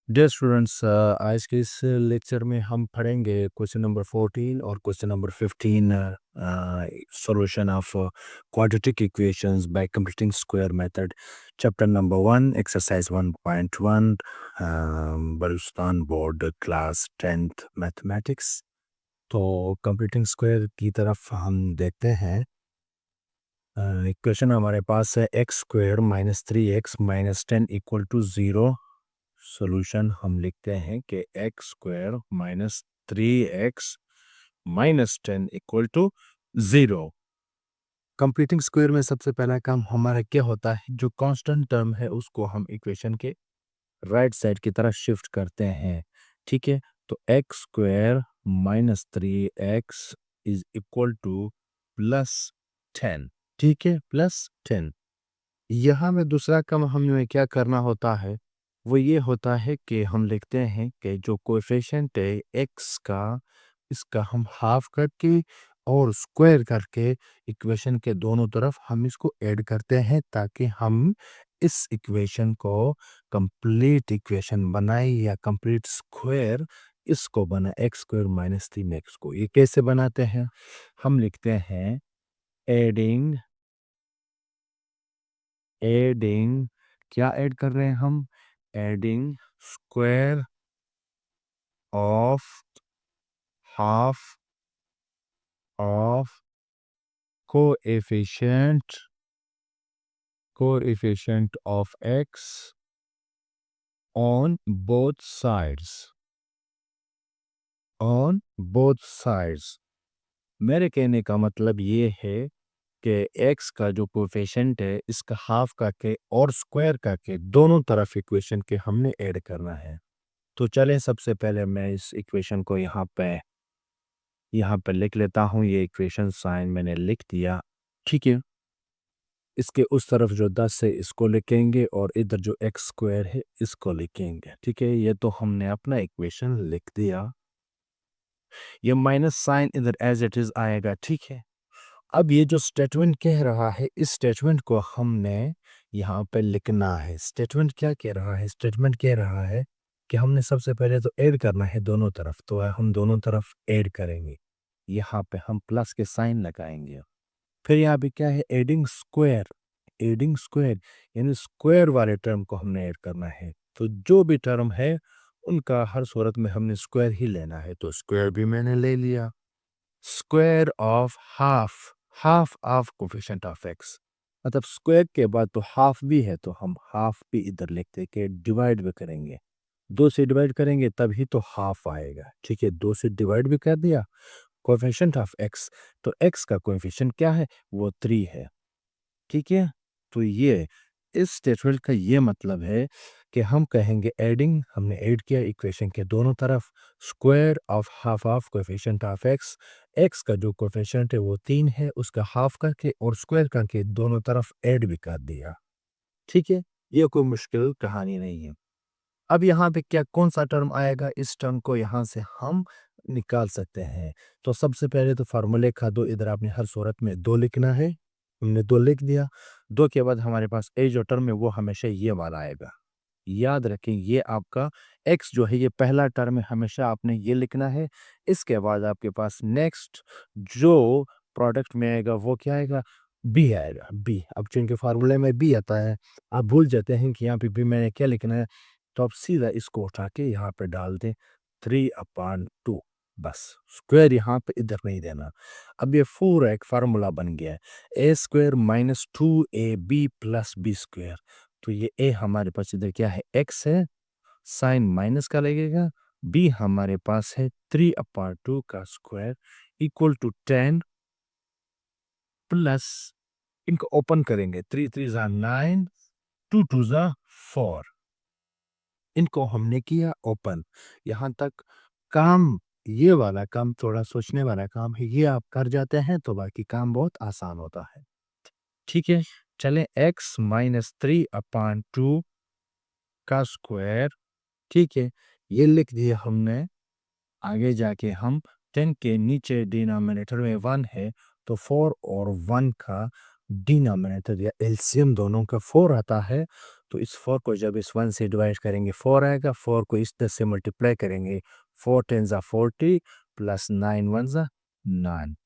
Dear students, आज के इस लेक्चर में हम पढ़ेंगे क्वेश्चन नंबर 14 और question number 15, solution of quadratic equations by computing square method, chapter number 1, exercise 1.1, Balochistan board class 10th mathematics. तो कंप्यूटिंग स्क्वायर की तरफ हम देखते हैं। इक्वेशन हमारे पास है x square minus 3x minus 10 equal to 0। Solution हम लिखते हैं कि x square minus 3x minus 10 equal to 0। Completing square में सबसे पहला काम हमारा क्या होता है, जो कांस्टेंट टर्म है उसको हम इक्वेशन के राइट साइड की तरफ शिफ्ट करते हैं। ठीक है, तो x square minus 3x is equal two plus 10। ठीक है, प्लस 10। यहाँ में दूसरा काम हमें क्या करना होता है, वो ये होता है कि हम लिखते हैं कि जो कोएफिशिएंट है एक्स का, इसका हम हाफ करके और स्क्वायर करके इक्वेशन के दोनों तरफ हम इसको ऐड करते हैं, ताकि हम इस इक्वेशन को कंप्लीट इक्वेशन बनाए या कंप्लीट स्क्वायर इसको बना एक्स स्क्वायर माइनस 3x को। ये कैसे बनाते हैं, हम लिखते हैं एडिंग एडिंग क्या ऐड कर रहे हैं हम, adding square of half of coefficient coefficient of x on both sides. मेरे कहने का मतलब ये है कि एक्स का जो कोएफिशिएंट है इसका हाफ करके और स्क्वायर करके दोनों तरफ इक्वेशन के हमने ऐड करना है। तो चलें, सबसे पहले मैं इस इक्वेशन को यहाँ पे लिख लेता हूँ। ये इक्वेशन साइन मैंने लिख दिया। ठीक है, इसके उस तरफ जो 10 है इसको लिखेंगे और इधर जो एक्स स्क्वायर है इसको लिखेंगे। ठीक है, ये तो हमने अपना इक्वेशन लिख दिया। ये माइनस साइन इधर एज इट इज आएगा। ठीक है, अब ये जो स्टेटमेंट कह रहा है, इस स्टेटमेंट को हमने यहाँ पे लिखना है। स्टेटमेंट क्या कह रहा है, स्टेटमेंट कह रहा है कि हमने सबसे पहले तो ऐड करना है दोनों तरफ, तो हम दोनों तरफ ऐड करेंगे। यहाँ पे हम प्लस के साइन लगाएंगे। फिर यहाँ पे क्या है, एडिंग स्क्वायर यानी स्क्वायर वाले टर्म को हमने ऐड करना है। तो जो भी टर्म है उनका हर सूरत में हमने स्क्वायर ही लेना है, तो स्क्वायर भी मैंने ले लिया। Square of half half of coefficient of x, मतलब स्क्वायर के बाद तो हाफ भी है, तो हम हाफ भी इधर लिखते के डिवाइड भी करेंगे। 2 से डिवाइड करेंगे तभी तो हाफ आएगा। ठीक है, 2 से डिवाइड भी कर दिया। कोएफिशिएंट ऑफ एक्स, तो एक्स का कोएफिशिएंट क्या है, वो 3 है। ठीक है, तो ये इस स्टेटमेंट का ये मतलब है कि हम कहेंगे एडिंग, हमने ऐड किया इक्वेशन के दोनों तरफ, square of half of coefficient of x, x का जो कोएफिशिएंट है वो 3 है, उसका हाफ करके और स्क्वायर करके दोनों तरफ ऐड भी कर दिया। ठीक है, ये कोई मुश्किल कहानी नहीं है। अब यहाँ पे क्या कौन सा टर्म आएगा, इस टर्म को यहाँ से हम निकाल सकते हैं। तो सबसे पहले तो फार्मूले का दो, इधर आपने हर सूरत में 2 लिखना है। हमने 2 लिख दिया। 2 के बाद हमारे पास ए जो टर्म है वो हमेशा ये वाला आएगा। याद रखें, ये आपका एक्स जो है ये पहला टर्म है, हमेशा आपने ये लिखना है। इसके बाद आपके पास नेक्स्ट जो प्रोडक्ट में आएगा वो क्या आएगा, बी आएगा, बी। अब चूंकि फार्मूले में बी आता है, आप भूल जाते हैं कि यहाँ पे बी मैंने क्या लिखना है, तो आप सीधा इसको उठा के यहाँ पे डाल दें 3/2, बस। स्क्वायर यहाँ पे इधर नहीं देना। अब ये पूरा एक फार्मूला बन गया है, a square minus 2ab plus b square. तो ये ए हमारे पास इधर क्या है, एक्स है, साइन माइनस का लगेगा। बी हमारे पास है 3/2 का स्क्वायर इक्वल टू 10 प्लस, इनको ओपन करेंगे, 3 3 जा 9, 2 2 जा 4। इनको हमने किया ओपन। यहाँ तक काम, ये वाला काम थोड़ा सोचने वाला काम है, ये आप कर जाते हैं तो बाकी काम बहुत आसान होता है। ठीक है, चलें, एक्स माइनस 3/2 का स्क्वायर। ठीक है, ये लिख दिया हमने। आगे जाके हम 10 के नीचे डिनोमिनेटर में 1 है, तो 4 और 1 का डिनोमिनेटर या एलसीएम दोनों का 4 आता है। तो इस 4 को जब इस 1 से डिवाइड करेंगे 4 आएगा, 4 को इस 10 से मल्टीप्लाई करेंगे 4 10 ज़ा 40 प्लस 9 1 ज़ा 9।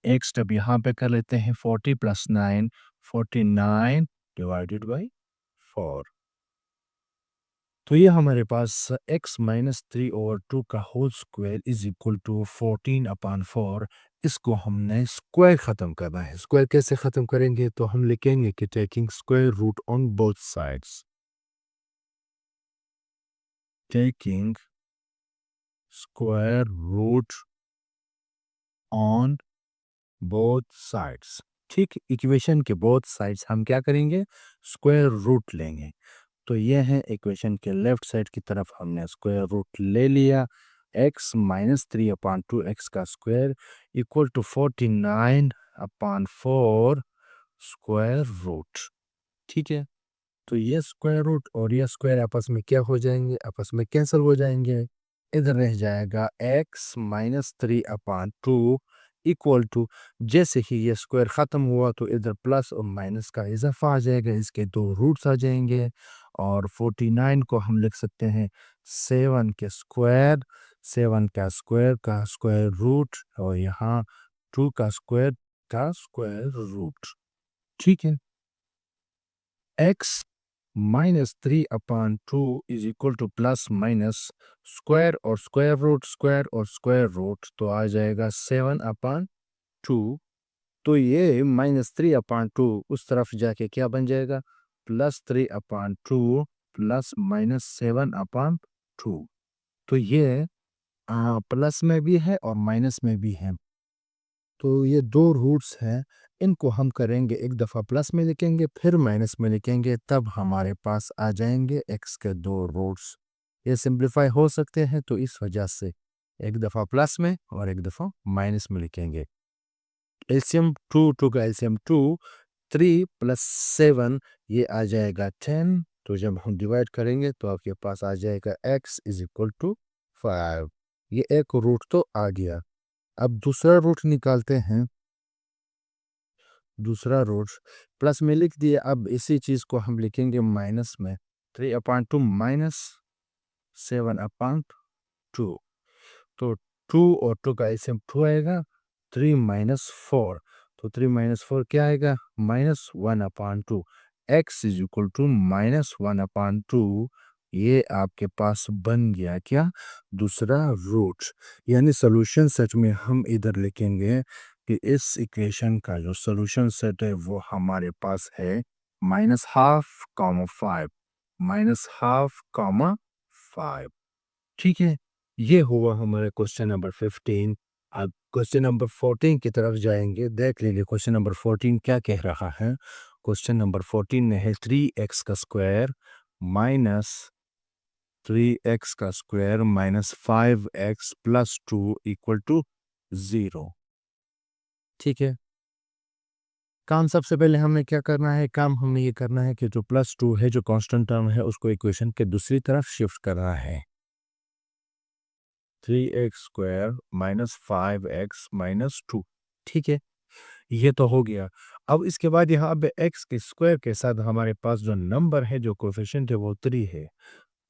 एक स्टेप यहाँ पे कर लेते हैं 40 प्लस 9 49 डिवाइडेड बाई 4। तो ये हमारे पास x माइनस 3/2 का whole square is equal to 14/4। इसको हमने स्क्वायर ख़त्म करना है। स्क्वायर कैसे ख़त्म करेंगे? तो हम लिखेंगे कि taking square root on both sides, taking square root on both sides. ठीक, इक्वेशन के बोथ साइड्स हम क्या करेंगे? स्क्वायर रूट लेंगे। तो ये है इक्वेशन के लेफ्ट साइड की तरफ हमने स्क्वायर रूट ले लिया। x माइनस 3/2 एक्स का square equal to 49/4 square root. ठीक है, तो ये स्क्वायर रूट और ये स्क्वायर आपस में क्या हो जाएंगे? आपस में कैंसिल हो जाएंगे। इधर रह जाएगा x माइनस 3/2 इक्वल टू, जैसे ही ये स्क्वायर ख़त्म हुआ तो इधर प्लस और माइनस का इजाफा आ जाएगा, इसके दो रूट्स आ जाएंगे और 49 को हम लिख सकते हैं 7 के स्क्वायर, 7 का स्क्वायर रूट और यहाँ 2 का स्क्वायर रूट। ठीक है, x minus 3/2 is equal two plus minus square और स्क्वायर रूट तो आ जाएगा 7/2। तो ये माइनस 3/2 उस तरफ जाके क्या बन जाएगा? Plus 3/2 plus minus 7/2। तो ये प्लस में भी है और माइनस में भी है। तो ये दो रूट्स हैं, इनको हम करेंगे, एक दफ़ा प्लस में लिखेंगे फिर माइनस में लिखेंगे, तब हमारे पास आ जाएंगे एक्स के दो रूट्स। ये सिंप्लीफाई हो सकते हैं, तो इस वजह से एक दफ़ा प्लस में और एक दफ़ा माइनस में लिखेंगे। एलसीएम 2 का एलसीएम 2, 3 प्लस 7 ये आ जाएगा 10। तो जब हम डिवाइड करेंगे तो आपके पास आ जाएगा x इज इक्वल टू 5। ये एक रूट तो आ गया। अब दूसरा रूट निकालते हैं। दूसरा रूट प्लस में लिख दिया, अब इसी चीज़ को हम लिखेंगे माइनस में। 3/2 माइनस 7/2। तो 2 और 2 का एलसीएम 2 आएगा, 3 माइनस 4। तो 3 माइनस 4 क्या आएगा? Minus 1/2। x is equal to minus 1/2। ये आपके पास बन गया क्या? दूसरा रूट। यानी सोल्यूशन सेट में हम इधर लिखेंगे कि इस इक्वेशन का जो सोल्यूशन सेट है वो हमारे पास है -1/2, 5 -1/2, 5। ठीक है, ये हुआ हमारे क्वेश्चन नंबर 15। अब क्वेश्चन नंबर 14 की तरफ जाएंगे, देख लीजिए क्वेश्चन नंबर 14 क्या कह रहा है। क्वेश्चन नंबर 14 में है 3x का स्क्वायर माइनस 3x का square minus 5x plus 2 equal to 0। ठीक है, काम सबसे पहले हमें क्या करना है? काम हमें ये करना है कि जो प्लस 2 है, जो कांस्टेंट टर्म है, उसको इक्वेशन के दूसरी तरफ शिफ्ट करना है। 3x square minus 5x minus 2। ठीक है, ये तो हो गया। अब इसके बाद यहाँ पे x के स्क्वायर के साथ हमारे पास जो नंबर है, जो कोफिशिएंट है वो 3 है।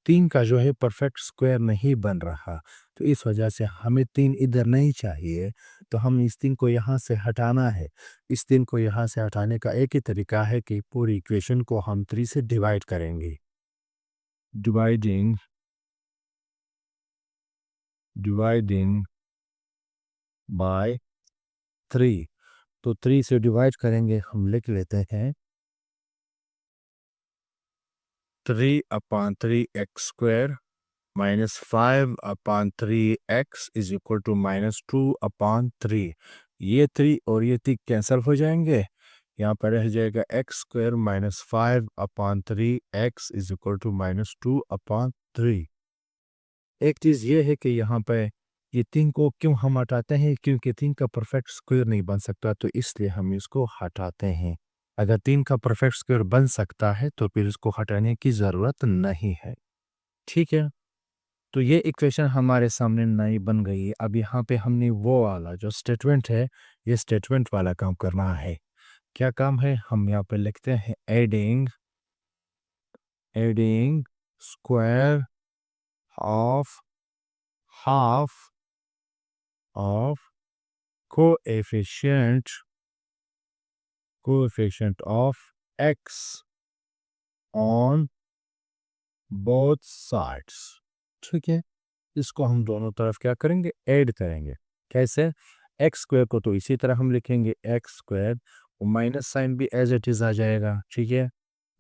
3 का जो है परफेक्ट स्क्वायर नहीं बन रहा, तो इस वजह से हमें 3 इधर नहीं चाहिए। तो हम इस 3 को यहाँ से हटाना है। इस 3 को यहाँ से हटाने का एक ही तरीका है कि पूरी इक्वेशन को हम 3 से डिवाइड करेंगे। Dividing dividing by 3। तो 3 से डिवाइड करेंगे, हम लिख लेते हैं 3/3 x square minus 5/3 x is equal to -2/3। ये 3 और ये 3 कैंसिल हो जाएंगे, यहाँ पर रह जाएगा x square minus 5/3 x is equal to -2/3। एक चीज़ ये है कि यहाँ पे ये 3 को क्यों हम हटाते हैं? क्योंकि 3 का परफेक्ट स्क्वायर नहीं बन सकता, तो इसलिए हम इसको हटाते हैं। अगर 3 का परफेक्ट स्क्वायर बन सकता है तो फिर इसको हटाने की ज़रूरत नहीं है। ठीक है, तो ये इक्वेशन हमारे सामने नई बन गई। अब यहाँ पे हमने वो वाला जो स्टेटमेंट है, ये स्टेटमेंट वाला काम करना है। क्या काम है? हम यहाँ पे लिखते हैं adding adding square of half of coefficient of x on both sides. ठीक है, इसको हम दोनों तरफ क्या करेंगे, ऐड करेंगे. कैसे? एक्स स्क्वायर को तो इसी तरह हम लिखेंगे एक्स स्क्वायर, माइनस साइन भी एज इट इज आ जाएगा. ठीक है,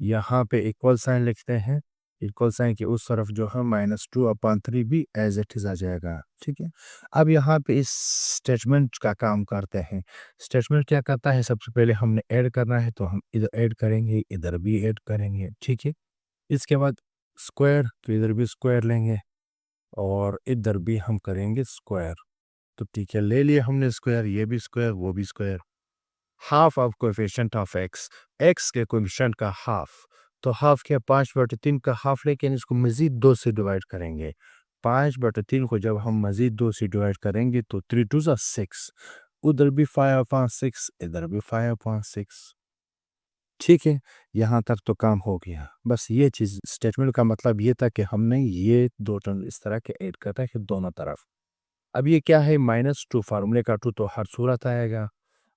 यहाँ पे इक्वल साइन लिखते हैं, इक्वल साइन के उस तरफ जो है -2/3 भी एज इट इज आ जाएगा. ठीक है, अब यहाँ पे इस स्टेटमेंट का काम करते हैं. स्टेटमेंट क्या करता है, सबसे पहले हमने ऐड करना है तो हम इधर ऐड करेंगे, इधर भी ऐड करेंगे. ठीक है, इसके बाद स्क्वायर, तो इधर भी स्क्वायर लेंगे और इधर भी हम करेंगे स्क्वायर. तो ठीक है, ले लिए हमने स्क्वायर, ये भी स्क्वायर, वो भी square. Half of coefficient of x, x के कोएफिशिएंट का हाफ, तो हाफ क्या 5/3 का हाफ, लेकिन इसको मजीद 2 से डिवाइड करेंगे. 5/3 को जब हम मजीद 2 से डिवाइड करेंगे तो 3 2 6, उधर भी 5/6, इधर भी 5/6. ठीक है, यहाँ तक तो काम हो गया. बस ये चीज़, स्टेटमेंट का मतलब ये था कि हमने ये दो टर्म इस तरह के ऐड करता है दोनों तरफ. अब ये क्या है, -2, फार्मूले का 2 तो हर सूरत आएगा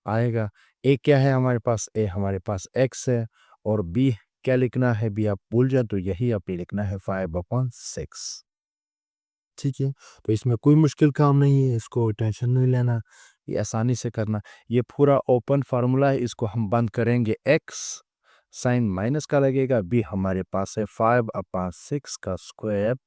आएगा. ए क्या है हमारे पास, ए हमारे पास एक्स है, और बी क्या लिखना है, बी आप भूल जाए तो यही आप लिखना है 5/6. ठीक है, तो इसमें कोई मुश्किल काम नहीं है, इसको टेंशन नहीं लेना, ये आसानी से करना. ये पूरा ओपन फार्मूला है, इसको हम बंद करेंगे, एक्स साइन माइनस का लगेगा, बी हमारे पास है 5/6 का स्क्वायर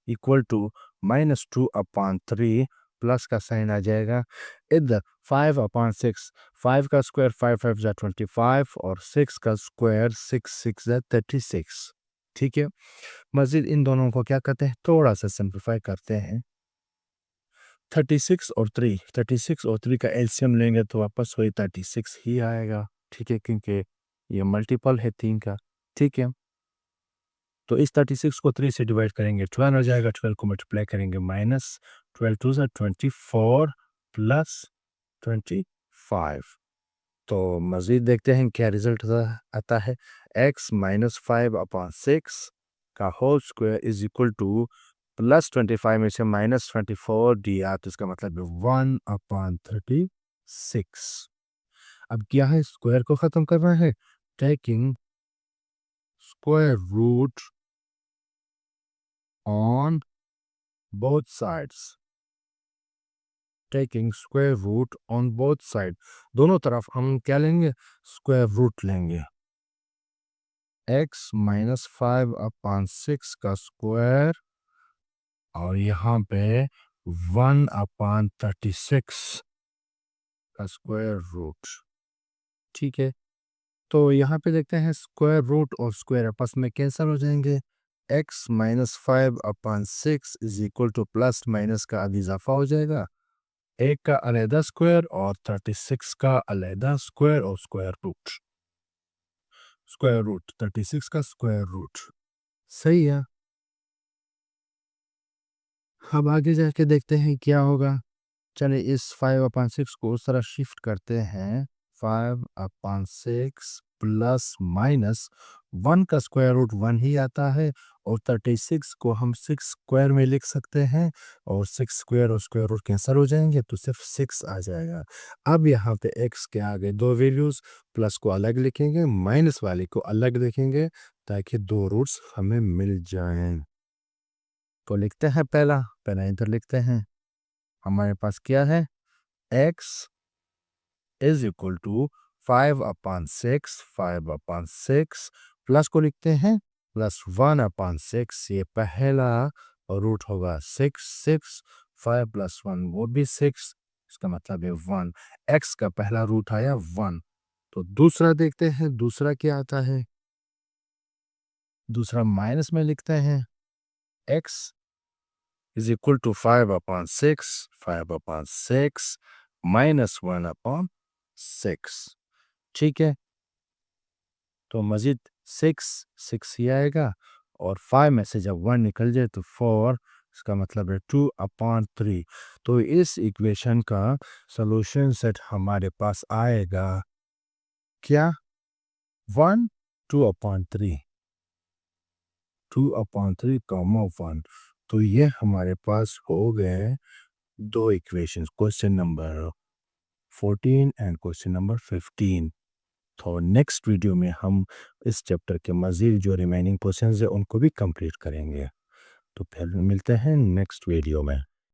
इक्वल टू -2/3 प्लस का साइन आ जाएगा. इधर 5/6, 5 का स्क्वायर 5 5 जा 25 और 6 का स्क्वायर 6 6 जा 36. ठीक है, मजीद इन दोनों को क्या करते हैं, थोड़ा सा सिंप्लीफाई करते हैं. 36 और 3 का एलसीएम लेंगे तो वापस वही 36 ही आएगा. ठीक है, क्योंकि ये मल्टीपल है 3 का. ठीक है, तो इस 36 को 3 से डिवाइड करेंगे 12 हो जाएगा, 12 को मल्टीप्लाई करेंगे -12 2 24 प्लस 25. तो मज़ीद देखते हैं क्या रिजल्ट आता है. x -5/6 का whole square is equal to +25 में से -24 दिया, तो इसका मतलब है 1/36. अब क्या है, स्क्वायर को ख़त्म करना है, taking square root on both sides. Taking square root on both side, दोनों तरफ हम क्या लेंगे, स्क्वायर रूट लेंगे. x -5/6 का स्क्वायर और यहाँ पे 1/36 का स्क्वायर रूट. ठीक है, तो यहाँ पे देखते हैं स्क्वायर रूट और स्क्वायर आपस में कैंसिल हो जाएंगे. x -5/6 is equal two plus minus का आगे इजाफा हो जाएगा, एक का अलहदा स्क्वायर और 36 का अलहदा स्क्वायर और स्क्वायर रूट 36 का स्क्वायर रूट. सही है, अब आगे जाके देखते हैं क्या होगा. चलिए इस 5/6 को उस तरह शिफ्ट करते हैं. 5/6 प्लस माइनस 1 का स्क्वायर रूट 1 ही आता है, और 36 को हम 6 स्क्वायर में लिख सकते हैं, और 6 स्क्वायर और स्क्वायर रूट कैंसिल हो जाएंगे तो सिर्फ 6 आ जाएगा. अब यहाँ पे x के आगे दो वैल्यूज, प्लस को अलग लिखेंगे, माइनस वाले को अलग लिखेंगे, ताकि दो रूट्स हमें मिल जाएं. तो लिखते हैं पहला पहला इधर लिखते हैं. हमारे पास क्या है, x is equal to 5/6 plus को लिखते हैं +1/6, ये पहला रूट होगा 6 6, 5 + 1 वो भी 6, इसका मतलब है 1. x का पहला रूट आया 1. तो दूसरा देखते हैं, दूसरा क्या आता है, दूसरा माइनस में लिखते हैं. x is equal to 5/6 -1/6. ठीक है, तो मजीद 6 6 ही आएगा, और 5 में से जब 1 निकल जाए तो 4, इसका मतलब है 2/3. तो इस इक्वेशन का सॉल्यूशन सेट हमारे पास आएगा क्या, 1 2/3. 2/3, 1। तो ये हमारे पास हो गए दो equations, question number 14 and question number 15। तो नेक्स्ट वीडियो में हम इस चैप्टर के मज़ीद जो रिमेनिंग क्वेश्चंस है उनको भी कंप्लीट करेंगे। तो फिर मिलते हैं नेक्स्ट वीडियो में।